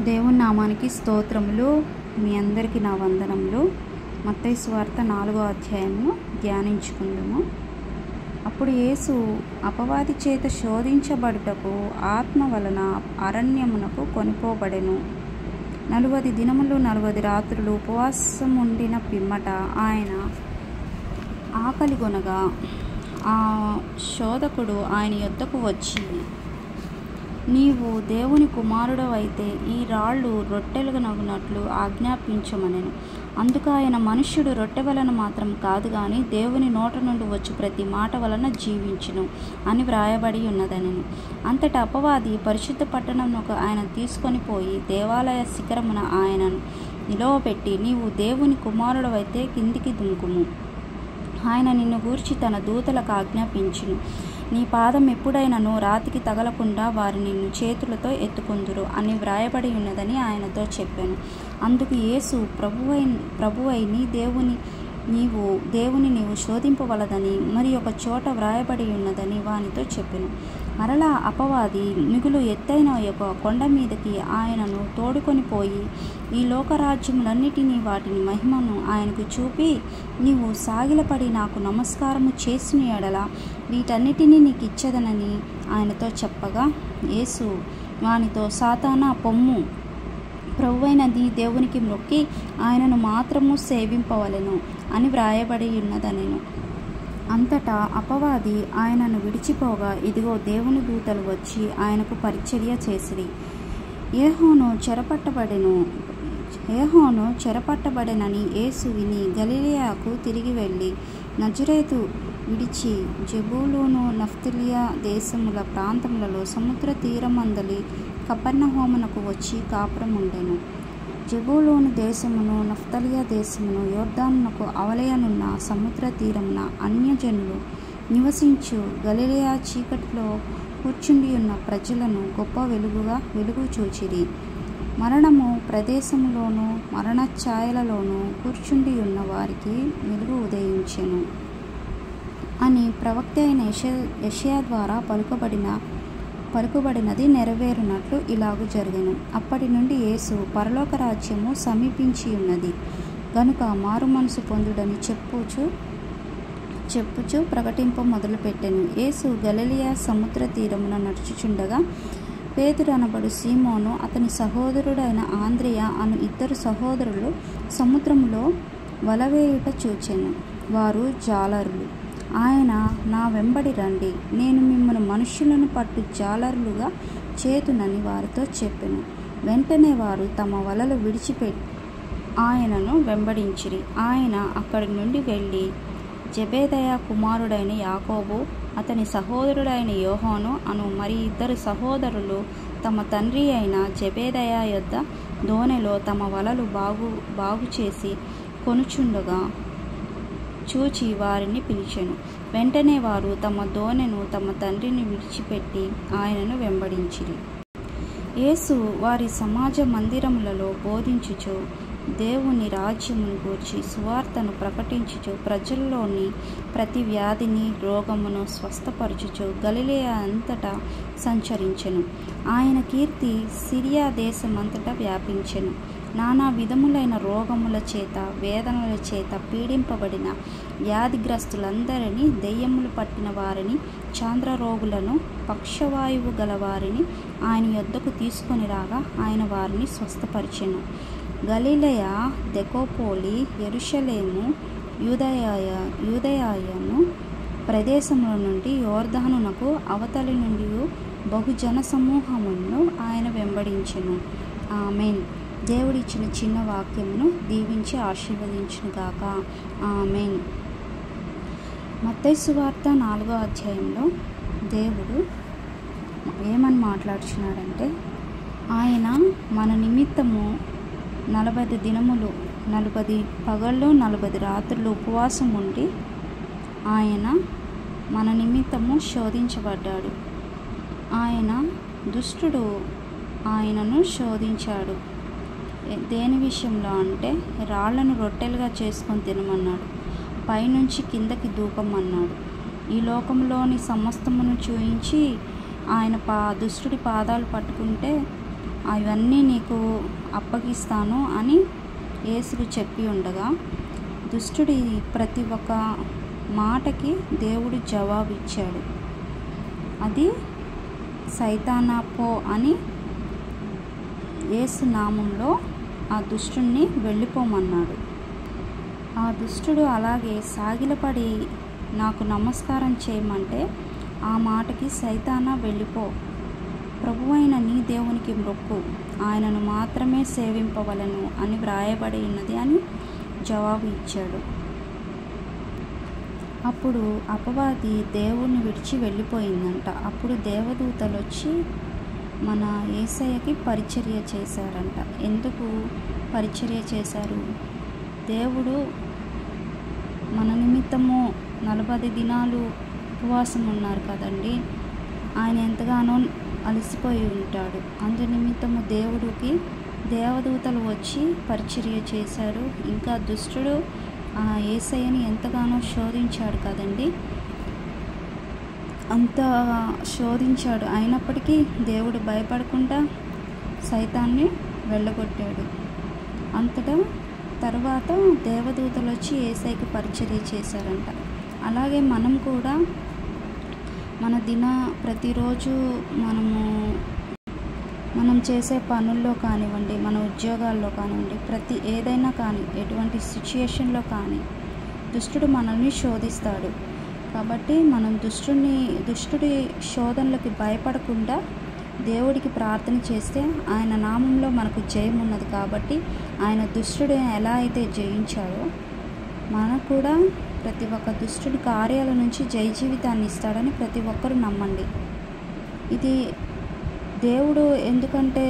దేవుని నామానికి స్తోత్రములు. మీ అందరికీ నా వందనములు. మత్తయి సువార్త 4వ అధ్యాయమును ధ్యానించుకుందాము. అప్పుడు యేసు అపవాది చేత శోధించబడుటకు ఆత్మ వలన అరణ్యమునకు కొనిపోబడెను. 40 దినములు 40 రాత్రులు ఉపవాసం ఉండిన పిమ్మట ఆయన ఆకలిగొనగా ఆ శోధకుడు ఆయన యొద్దకు వచ్చి, నీవు దేవుని కుమారుడవైతే ఈ రాళ్ళు రొట్టెలుగనగునట్లు ఆజ్ఞాపించమనెను. అందుకు ఆయన, మనుష్యుడు రొట్టె వలన మాత్రం కాదు గాని దేవుని నోట నుండి వచ్చు ప్రతి మాట వలన జీవించును అని వ్రాయబడి ఉన్నదనెను. అంతటా అపవాది పరిశుద్ధ పట్టణమునకు ఆయన తీసుకొని పోయి దేవాలయ శిఖరమున ఆయనను నిలవబెట్టి, నీవు దేవుని కుమారుడవైతే కిందికి దుంకుము, ఆయన నిన్ను గూర్చి తన దూతలకు ఆజ్ఞాపించును, నీ పాదం ఎప్పుడైనను రాతికి తగలకుండా వారు నిన్ను చేతులతో ఎత్తుకొందురు అని వ్రాయబడి ఉన్నదని ఆయనతో చెప్పాను. అందుకు యేసు, ప్రభువై నీవు శోధింపవలదని మరి ఒక చోట వ్రాయబడి ఉన్నదని వానితో చెప్పెను. మరలా అపవాది మిగులు ఎత్తైన ఒక కొండ మీదకి ఆయనను తోడుకొని పోయి ఈ లోకరాజ్యములన్నిటినీ వాటిని మహిమను ఆయనకు చూపి, నీవు సాగిలపడి నాకు నమస్కారము చేసిన ఎడల వీటన్నిటినీ నీకు ఇచ్చేదనని ఆయనతో చెప్పగా, యేసు వానితో, సాతానా పొమ్ము, ప్రభువైన నీ దేవునికి మొక్కి ఆయనను మాత్రము సేవింపవలెను అని వ్రాయబడి ఉన్నదనెను. అంతటా అపవాది ఆయనను విడిచిపోగా, ఇదిగో దేవుని దూతలు వచ్చి ఆయనకు పరిచర్య చేసిరి. యోహాను చెరపట్టబడెనని యేసు విని గలిలయకు తిరిగి వెళ్ళి నజరేతు విడిచి జెబూలూను నఫ్తాలియ దేశముల ప్రాంతములలో సముద్ర తీరమందలి కపెర్నహూమునకు వచ్చి కాపురం ఉండెను. జెబూలూను దేశమును నఫ్తాలియ దేశమును యోర్దానునకు అవలయనున్న సముద్ర తీరమున అన్యజనులు నివసించు గలిలయ చీకటిలో కూర్చుండియున్న ప్రజలను గొప్ప వెలుగు చూచిరి. మరణము ప్రదేశములోను మరణ ఛాయలలోనూ కూర్చుండియున్న వారికి వెలుగు ఉదయించెను అని ప్రవక్త అయిన యెషయా ద్వారా పలుకబడినది నెరవేరునట్లు ఇలాగు జరిగెను. అప్పటి నుండి యేసు, పరలోక రాజ్యము సమీపించి ఉన్నది గనుక మారు మనసు పొందుడని చెప్పుచు ప్రకటింప మొదలుపెట్టెను. యేసు గలిలయ సముద్ర తీరమున నడుచుచుండగా పేతురు అనబడు సీమోను, అతని సహోదరుడైన ఆంద్రెయ అను 2 సహోదరులు సముద్రములో వలవేయుట చూచెను. వారు జాలరులు. ఆయన, నా వెంబడి రండి, నేను మిమ్మల్ని మనుష్యులను పట్టు జాలరులుగా చేతునని వారితో చెప్పెను. వెంటనే వారు తమ వలలు విడిచిపెట్టి ఆయనను వెంబడించిరి. ఆయన అక్కడి నుండి వెళ్ళి జెబెదయి కుమారుడైన యాకోబు, అతని సహోదరుడైన యోహాను అను మరి 2 సహోదరులు తమ తండ్రి అయిన జెబెదయి యొద్ద దోణిలో తమ వలలు బాగుచేసి కొనుచుండగా చూచి వారిని పిలిచెను. వెంటనే వారు తమ దోణెను తమ తండ్రిని విడిచిపెట్టి ఆయనను వెంబడించిరి. యేసు వారి సమాజ మందిరములలో బోధించుచు దేవుని రాజ్యమును గూర్చి సువార్తను ప్రకటించుచు ప్రజల్లోని ప్రతి వ్యాధిని రోగమును స్వస్థపరచుచు గలిలయ అంతటా సంచరించెను. ఆయన కీర్తి సిరియా దేశమంతటా వ్యాపించెను. నానా విధములైన రోగముల చేత వేదనల చేత పీడింపబడిన వ్యాధిగ్రస్తులందరినీ, దెయ్యములు పట్టిన వారిని, చాంద్రరోగులను, పక్షవాయువు గలవారిని ఆయన యొద్దకు తీసుకొని రాగా ఆయన వారిని స్వస్థపరిచెను. గలిలయ, దెకోపోలి, యెరూషలేము, యూదయను ప్రదేశముల నుండి యోర్దానునకు అవతలి నుండి బహుజన సమూహములను ఆయన వెంబడించెను. ఆమేన్. దేవుడిచ్చిన చిన్న వాక్యమును దీవించి ఆశీర్వదించును గాక. ఆమేన్. మత్తయి సువార్త 4వ అధ్యాయంలో దేవుడు ఏమని మాట్లాడుచున్నాడంటే, ఆయన మన నిమిత్తము 40 దినములు 40 పగళ్ళు 40 రాత్రులు ఉపవాసం ఉండి ఆయన మన నిమిత్తము శోధించబడ్డాడు. దుష్టుడు ఆయనను శోధించాడు. దేని విషయంలో అంటే, రాళ్లను రొట్టెలుగా చేసుకొని తినమన్నాడు, పైనుంచి కిందకి దూకమన్నాడు, ఈ లోకంలోని సమస్తమును చూయించి ఆయన దుష్టుడి పాదాలు పట్టుకుంటే అవన్నీ నీకు అప్పగిస్తాను అని యేసు చెప్పి ఉండగా, దుష్టుడి ప్రతి ఒక్క మాటకి దేవుడు జవాబు ఇచ్చాడు. అది సైతానా పో అని యేసు నామంలో ఆ దుష్టుడిని వెళ్ళిపోమన్నాడు. ఆ దుష్టుడు అలాగే సాగిలపడి నాకు నమస్కారం చేయమంటే ఆ మాటకి సైతానా వెళ్ళిపో, ప్రభువైన నీ దేవునికి మొక్కు, ఆయనను మాత్రమే సేవింపవలను అని వ్రాయబడి ఉన్నది అని జవాబు ఇచ్చాడు. అప్పుడు అపవాది దేవుణ్ణి విడిచి వెళ్ళిపోయిందంట. అప్పుడు దేవదూతలు వచ్చి మన యేసయ్యకి పరిచర్య చేశారంట. ఎందుకు పరిచర్య చేశారు? దేవుడు మన నిమిత్తము 40 దినాలు ఉపవాసం ఉన్నారు కదండి. ఆయన ఎంతగానో అలసిపోయి ఉంటాడు. అందు నిమిత్తము దేవుడికి దేవదూతలు వచ్చి పరిచర్య చేశారు. ఇంకా దుష్టుడు ఆ యేసయ్యని ఎంతగానో శోధించాడు కదండి. అంత శోధించాడు. అయినప్పటికీ దేవుడు భయపడకుండా సైతాన్ని వెళ్ళగొట్టాడు. అంతటా తర్వాత దేవదూతలు వచ్చి యేసయ్యకి పరిచర్య చేశారంట. అలాగే మనం కూడా మన ప్రతిరోజు మనం చేసే పనుల్లో కానివ్వండి, మన ఉద్యోగాల్లో కానివ్వండి, ఏదైనా కానీ, ఎటువంటి సిచ్యుయేషన్లో కానీ దుష్టుడు మనల్ని శోధిస్తాడు. కాబట్టి మనం దుష్టుడి శోధనలకి భయపడకుండా దేవుడికి ప్రార్థన చేస్తే ఆయన నామంలో మనకు జయం ఉన్నది. కాబట్టి ఆయన దుష్టుడిని ఎలా అయితే జయించాడో మనకు కూడా ప్రతి ఒక్క దుష్టుడి కార్యాల నుంచి జయ జీవితాన్ని ఇస్తాడని ప్రతి ఒక్కరూ నమ్మండి. ఇది దేవుడు ఎందుకంటే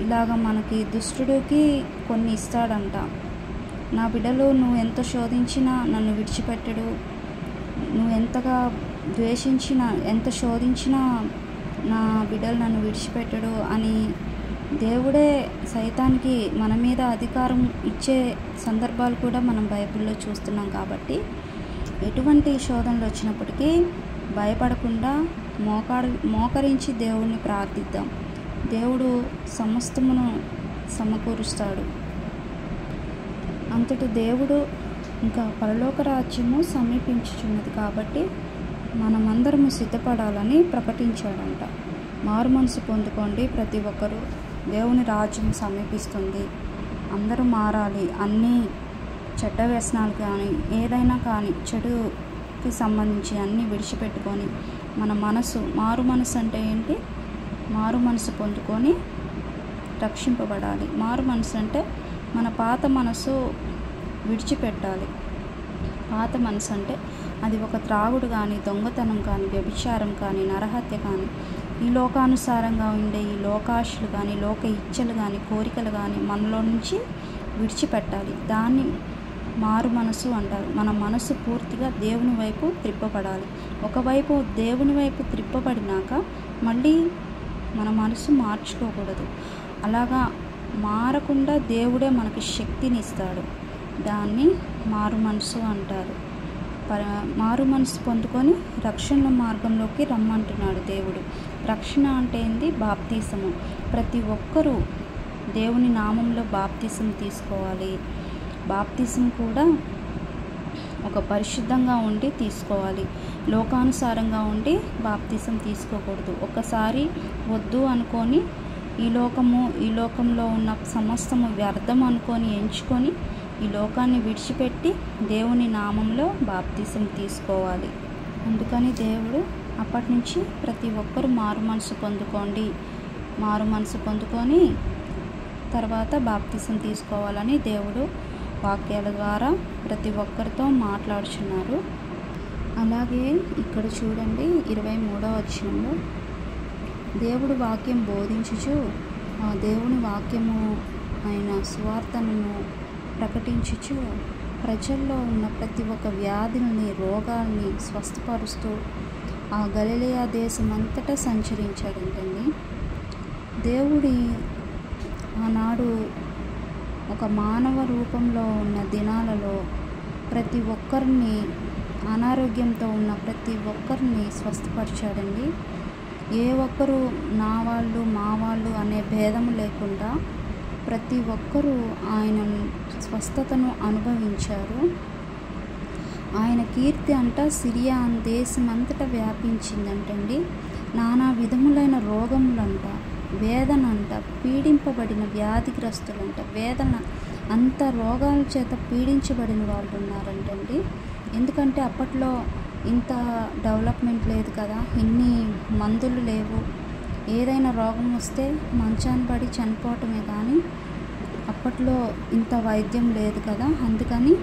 ఇలాగ మనకి దుష్టుడికి కొన్ని ఇస్తాడంట. నా బిడ్డలు నువ్వు ఎంత శోధించినా నన్ను విడిచిపెట్టడు, నువ్వు ఎంతగా ద్వేషించినా ఎంత శోధించినా నా బిడ్డలు నన్ను విడిచిపెట్టడు అని దేవుడే సైతానికి మన మీద అధికారం ఇచ్చే సందర్భాలు కూడా మనం బైబిల్లో చూస్తున్నాం. కాబట్టి ఎటువంటి శోధనలు వచ్చినప్పటికీ భయపడకుండా మోకరించి దేవుణ్ణి ప్రార్థిద్దాం. దేవుడు సమస్తమును సమకూరుస్తాడు. అంతటి దేవుడు ఇంకా పరలోక రాజ్యము సమీపించుచున్నది. కాబట్టి మనమందరము సిద్ధపడాలని ప్రకటించాడంట. మారు మనసు పొందుకోండి ప్రతి ఒక్కరూ. దేవుని రాజ్యం సమీపిస్తుంది. అందరూ మారాలి. అన్నీ చెడ్డ వ్యసనాలు కానీ ఏదైనా కానీ చెడుకి సంబంధించి అన్నీ విడిచిపెట్టుకొని మన మనసు మారు మనసు అంటే ఏంటి? మారు మనసు పొందుకొని రక్షింపబడాలి. మారు మనసు అంటే మన పాత మనసు విడిచిపెట్టాలి. పాత మనసు అంటే అది ఒక త్రాగుడు కానీ, దొంగతనం కానీ, వ్యభిచారం కానీ, నరహత్య కానీ, ఈ లోకానుసారంగా ఉండే ఈ లోకాశలు కానీ, లోక ఇచ్చలు కానీ, కోరికలు కానీ మనలో నుంచి విడిచిపెట్టాలి. దాన్ని మారు మనసు అంటారు. మన మనసు పూర్తిగా దేవుని వైపు త్రిప్పబడాలి. ఒకవైపు దేవుని వైపు త్రిప్పబడినాక మళ్ళీ మన మనసు మార్చుకోకూడదు. అలాగా మారకుండా దేవుడే మనకి శక్తిని ఇస్తాడు. దాన్ని మారు మనసు అంటారు. మారు మనసు పొందుకొని రక్షణ మార్గంలోకి రమ్మంటున్నాడు దేవుడు. రక్షణ అంటే ఏంది? బాప్తీసము. ప్రతి ఒక్కరూ దేవుని నామంలో బాప్తీసం తీసుకోవాలి. బాప్తీసం కూడా ఒక పరిశుద్ధంగా ఉండి తీసుకోవాలి. లోకానుసారంగా ఉండి బాప్తీసం తీసుకోకూడదు. ఒకసారి వద్దు అనుకొని ఈ లోకంలో ఉన్న సమస్తము వ్యర్థం అనుకొని ఎంచుకొని ఈ లోకాన్ని విడిచిపెట్టి దేవుని నామంలో బాప్తీసం తీసుకోవాలి. అందుకని దేవుడు అప్పటి నుంచి ప్రతి ఒక్కరూ మారు మనసు పొందుకోండి, మారు మనసు పొందుకొని తర్వాత బాప్తీసం తీసుకోవాలని దేవుడు వాక్యాల ద్వారా ప్రతి ఒక్కరితో మాట్లాడుచున్నారు. అలాగే ఇక్కడ చూడండి 23వ వచనంలో దేవుడు వాక్యం బోధించుచు దేవుని వాక్యము ఆయన సువార్తను ప్రకటించుచు ప్రజల్లో ఉన్న ప్రతి ఒక్క వ్యాధుల్ని, రోగాల్ని స్వస్థపరుస్తూ ఆ గలిలయ దేశం అంతటా సంచరించాడంటండి. దేవుడి ఆనాడు ఒక మానవ రూపంలో ఉన్న దినాలలో ప్రతి ఒక్కరిని, అనారోగ్యంతో ఉన్న ప్రతి ఒక్కరిని స్వస్థపరిచాడండి. ఏ ఒక్కరు నా వాళ్ళు మా వాళ్ళు అనే భేదం లేకుండా ప్రతి ఒక్కరూ ఆయన స్వస్థతను అనుభవించారు. ఆయన కీర్తి అంట సిరియా దేశమంతటా వ్యాపించిందంటండి. నానా విధములైన రోగములంట, వేదనంట, పీడింపబడిన వ్యాధిగ్రస్తులంట, వేదన అంత రోగాల చేత పీడించబడిన వాళ్ళు ఉన్నారంటండి. ఎందుకంటే అప్పట్లో ఇంత డెవలప్మెంట్ లేదు కదా, ఇన్ని మందులు లేవు. ఏదైనా రోగం వస్తే మంచాన్ని పడి చనిపోవటమే కానీ అప్పట్లో ఇంత వైద్యం లేదు కదా. అందుకని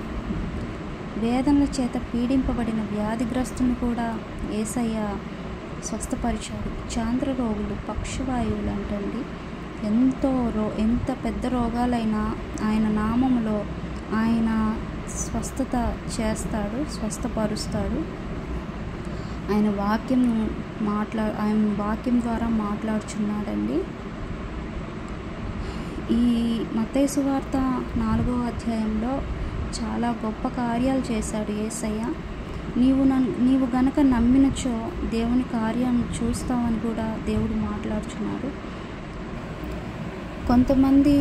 వేదనల చేత పీడింపబడిన వ్యాధిగ్రస్తుని కూడా యేసయ్య స్వస్థపరిచాడు. చాంద్ర రోగులు, పక్షవాయువులు అంటండి, ఎంత పెద్ద రోగాలైనా ఆయన నామములో ఆయన స్వస్థత చేస్తాడు, స్వస్థపరుస్తాడు. ఆయన వాక్యం ద్వారా మాట్లాడుచున్నాడండి. ఈ మత్తయి సువార్త 4వ అధ్యాయంలో చాలా గొప్ప కార్యాలు చేశాడు యేసయ్య. నీవు గనక నమ్మినచో దేవుని కార్యం చూస్తావని కూడా దేవుడు మాట్లాడుచున్నాడు. కొంతమంది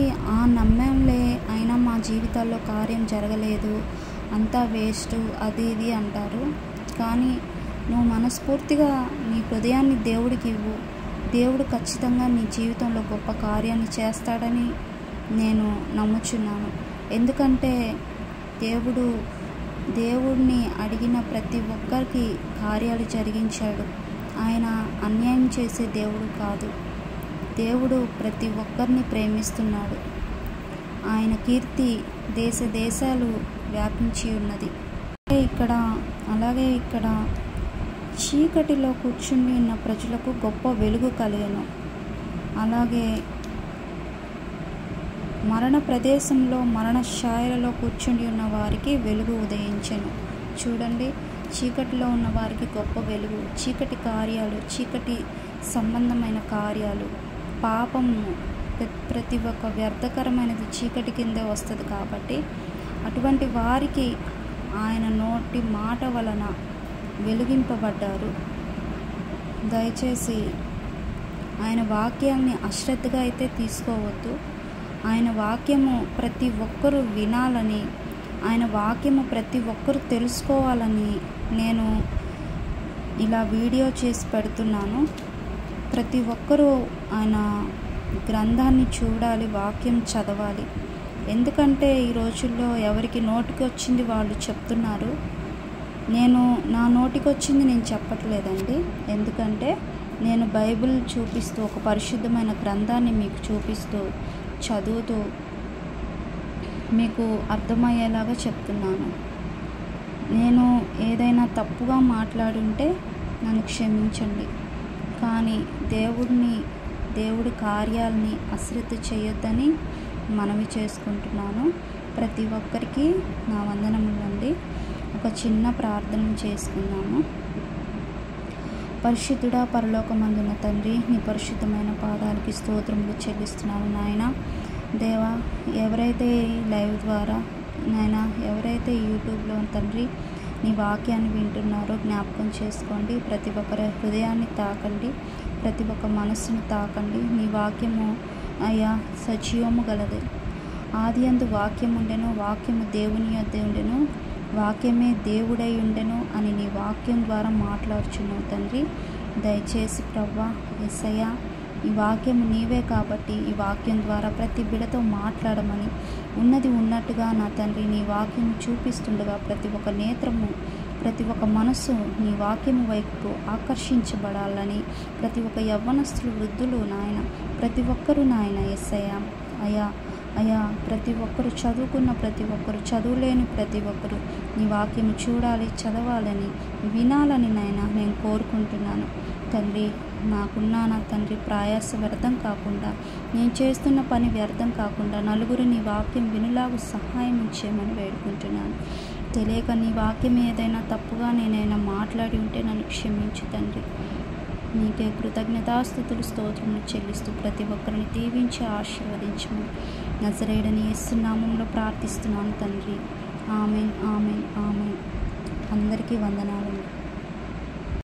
నమ్మంలే, అయినా మా జీవితాల్లో కార్యం జరగలేదు, అంతా వేస్ట్, అది ఇది అంటారు. కానీ నువ్వు మనస్ఫూర్తిగా నీ హృదయాన్ని దేవుడికి ఇవ్వు. దేవుడు ఖచ్చితంగా నీ జీవితంలో గొప్ప కార్యాన్ని చేస్తాడని నేను నమ్ముచున్నాను. ఎందుకంటే దేవుడిని అడిగిన ప్రతి ఒక్కరికి కార్యాలు జరిగించాడు. ఆయన అన్యాయం చేసే దేవుడు కాదు. దేవుడు ప్రతి ఒక్కరిని ప్రేమిస్తున్నాడు. ఆయన కీర్తి దేశాలు వ్యాపించి ఉన్నది. అలాగే ఇక్కడ చీకటిలో కూర్చుని ఉన్న ప్రజలకు గొప్ప వెలుగు కలిగెను. అలాగే మరణ ప్రదేశంలో మరణ ఛాయలలో కూర్చుని ఉన్న వారికి వెలుగు ఉదయించెను. చూడండి, చీకటిలో ఉన్న వారికి గొప్ప వెలుగు. చీకటి కార్యాలు, చీకటి సంబంధమైన కార్యాలు, పాపము, ప్రతి ఒక్క వ్యర్థకరమైనది చీకటి కిందే వస్తుంది. కాబట్టి అటువంటి వారికి ఆయన నోటి మాట వలన వెలిగింపబడ్డారు. దయచేసి ఆయన వాక్యాన్ని అశ్రద్ధగా అయితే తీసుకోవద్దు. ఆయన వాక్యము ప్రతి ఒక్కరూ వినాలని, ఆయన వాక్యము ప్రతి ఒక్కరూ తెలుసుకోవాలని నేను ఇలా వీడియో చేసి పెడుతున్నాను. ప్రతి ఒక్కరూ ఆయన గ్రంథాన్ని చూడాలి, వాక్యం చదవాలి. ఎందుకంటే ఈ రోజుల్లో ఎవరికి నోటికి వచ్చింది వాళ్ళు చెప్తున్నారు. నా నోటికి వచ్చింది నేను చెప్పట్లేదండి. ఎందుకంటే నేను బైబిల్ చూపిస్తూ, ఒక పరిశుద్ధమైన గ్రంథాన్ని మీకు చూపిస్తూ, చదువుతూ మీకు అర్థమయ్యేలాగా చెప్తున్నాను. నేను ఏదైనా తప్పుగా మాట్లాడుంటే నన్ను క్షమించండి. కానీ దేవుడి కార్యాలని అశ్రద్ధ చేయొద్దని మనవి చేసుకుంటున్నాను. ప్రతి ఒక్కరికి నా వందనములండి. ఒక చిన్న ప్రార్థన చేసుకుందాము. పరిశుద్ధుడా, పరలోకమందున్న తండ్రి, నీ పరిశుద్ధమైన పాదాలకి స్తోత్రములు చెల్లిస్తున్నాను నాయన. దేవా, ఎవరైతే లైవ్ ద్వారా నాయన, ఎవరైతే యూట్యూబ్లో తండ్రి నీ వాక్యాన్ని వింటున్నారో జ్ఞాపకం చేసుకోండి. ప్రతి ఒక్కరి హృదయాన్ని తాకండి, ప్రతి ఒక్క మనస్సును తాకండి. నీ వాక్యము అయ్యా సజీవము గలది. ఆది యందు వాక్యం ఉండెను, వాక్యము దేవుని యొద్ద ఉండెను, వాక్యమే దేవుడై ఉండెను అని నీ వాక్యం ద్వారా మాట్లాడుచున్నావు తండ్రి. దయచేసి ప్రవ్వా, యేసయ్య, ఈ వాక్యము నీవే కాబట్టి ఈ వాక్యం ద్వారా ప్రతి బిడతో మాట్లాడమని, ఉన్నది ఉన్నట్టుగా నా తండ్రి నీ వాక్యము చూపిస్తుండగా ప్రతి ఒక్క నేత్రము, ప్రతి ఒక్క మనస్సు నీ వాక్యము వైపు ఆకర్షించబడాలని, ప్రతి ఒక్క యవ్వనస్తులు, వృద్ధులు నాయన, ప్రతి ఒక్కరూ నాయన యేసయ్య, అయ్యా ప్రతి ఒక్కరు చదువుకున్న ప్రతి ఒక్కరు, చదువులేని ప్రతి ఒక్కరు నీ వాక్యము చూడాలి, చదవాలని, వినాలని నాయన నేను కోరుకుంటున్నాను తండ్రి. నాకున్న నా తండ్రి ప్రయాస వ్యర్థం కాకుండా, నేను చేస్తున్న పని వ్యర్థం కాకుండా నలుగురు నీ వాక్యం వినులాగు సహాయం ఇచ్చేయమని వేడుకుంటున్నాను. తెలియక నీ వాక్యం ఏదైనా తప్పుగా నేనైనా మాట్లాడి ఉంటే నన్ను క్షమించు తండ్రి. నీకే కృతజ్ఞతాస్తుతులు, స్తోత్రములు చెల్లిస్తూ ప్రతి ఒక్కరిని దీవించి ఆశీర్వదించమని నజరేయుడని యేసు నామములో ప్రార్థిస్తున్నాను తండ్రి. ఆమేన్, ఆమేన్, ఆమేన్. అందరికీ వందనాలు.